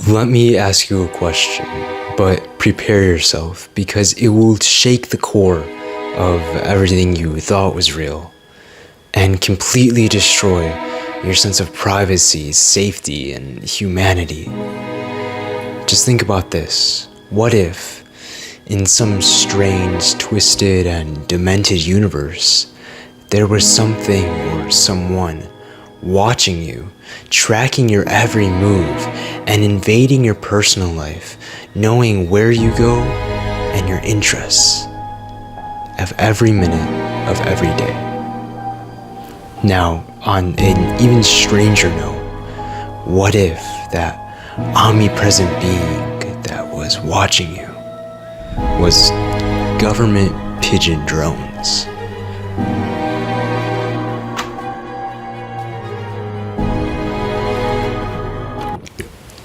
Let me ask you a question, but prepare yourself because it will shake the core of everything you thought was real and completely destroy your sense of privacy, safety, and humanity. Just think about this. What if, in some strange, twisted, and demented universe, there was something or someone watching you, tracking your every move, and invading your personal life, knowing where you go and your interests of every minute of every day. Now, on an even stranger note, what if that omnipresent being that was watching you was government pigeon drones?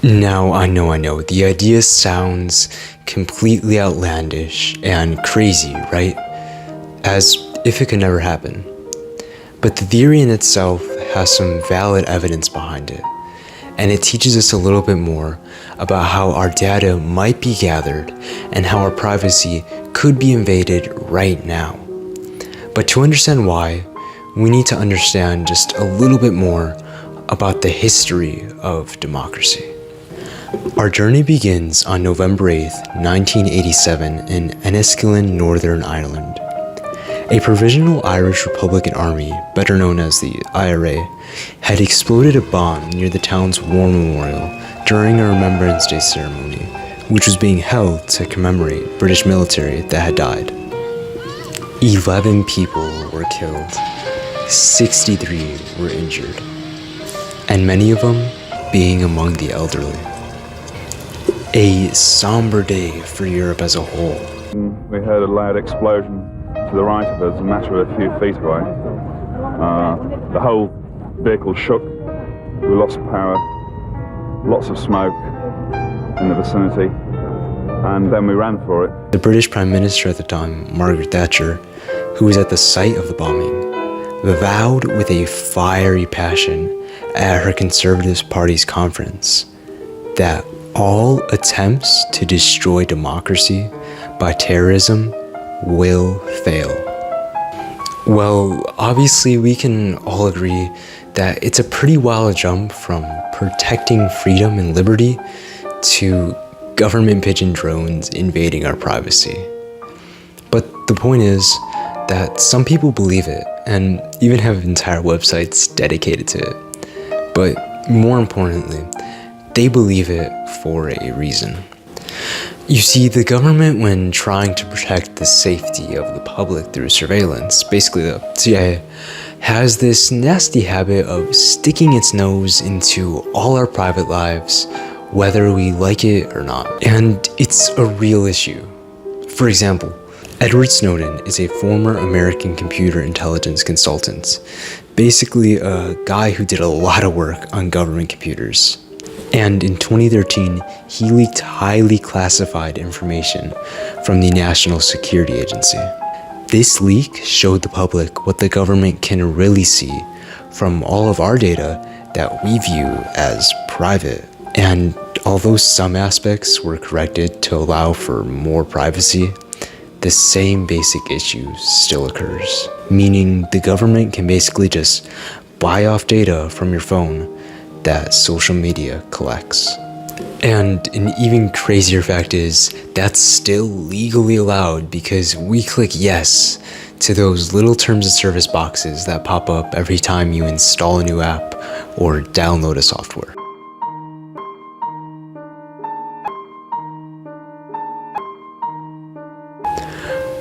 Now, I know, the idea sounds completely outlandish and crazy, right? As if it could never happen. But the theory in itself has some valid evidence behind it, and it teaches us a little bit more about how our data might be gathered and how our privacy could be invaded right now. But to understand why, we need to understand just a little bit more about the history of democracy. Our journey begins on November 8th, 1987 in Enniskillen, Northern Ireland. A provisional Irish Republican Army, better known as the IRA, had exploded a bomb near the town's war memorial during a Remembrance Day ceremony, which was being held to commemorate British military that had died. 11 people were killed, 63 were injured, and many of them being among the elderly. A somber day for Europe as a whole. We heard a loud explosion to the right of us, a matter of a few feet away. The whole vehicle shook. We lost power, lots of smoke in the vicinity, and then we ran for it. The British Prime Minister at the time, Margaret Thatcher, who was at the site of the bombing, vowed with a fiery passion at her Conservative Party's conference that all attempts to destroy democracy by terrorism will fail. Well, obviously we can all agree that it's a pretty wild jump from protecting freedom and liberty to government pigeon drones invading our privacy. But the point is that some people believe it and even have entire websites dedicated to it. But more importantly, they believe it for a reason. You see, the government, when trying to protect the safety of the public through surveillance, basically the CIA, has this nasty habit of sticking its nose into all our private lives, whether we like it or not. And it's a real issue. For example, Edward Snowden is a former American computer intelligence consultant, basically a guy who did a lot of work on government computers. And in 2013, he leaked highly classified information from the National Security Agency. This leak showed the public what the government can really see from all of our data that we view as private. And although some aspects were corrected to allow for more privacy, the same basic issue still occurs. Meaning the government can basically just buy off data from your phone that social media collects. And an even crazier fact is that's still legally allowed because we click yes to those little terms of service boxes that pop up every time you install a new app or download a software.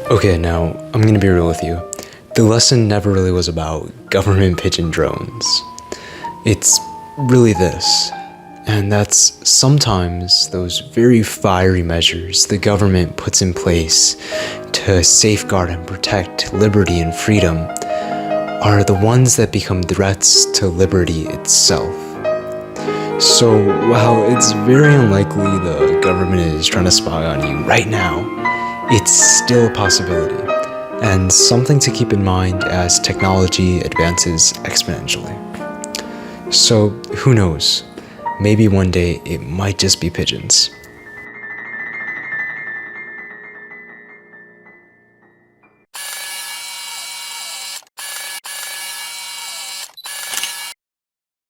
Okay, now I'm gonna be real with you. The lesson never really was about government pigeon drones. It's really this, and that's sometimes those very fiery measures the government puts in place to safeguard and protect liberty and freedom are the ones that become threats to liberty itself. So while it's very unlikely the government is trying to spy on you right now, it's still a possibility and something to keep in mind as technology advances exponentially. So who knows, maybe one day it might just be pigeons.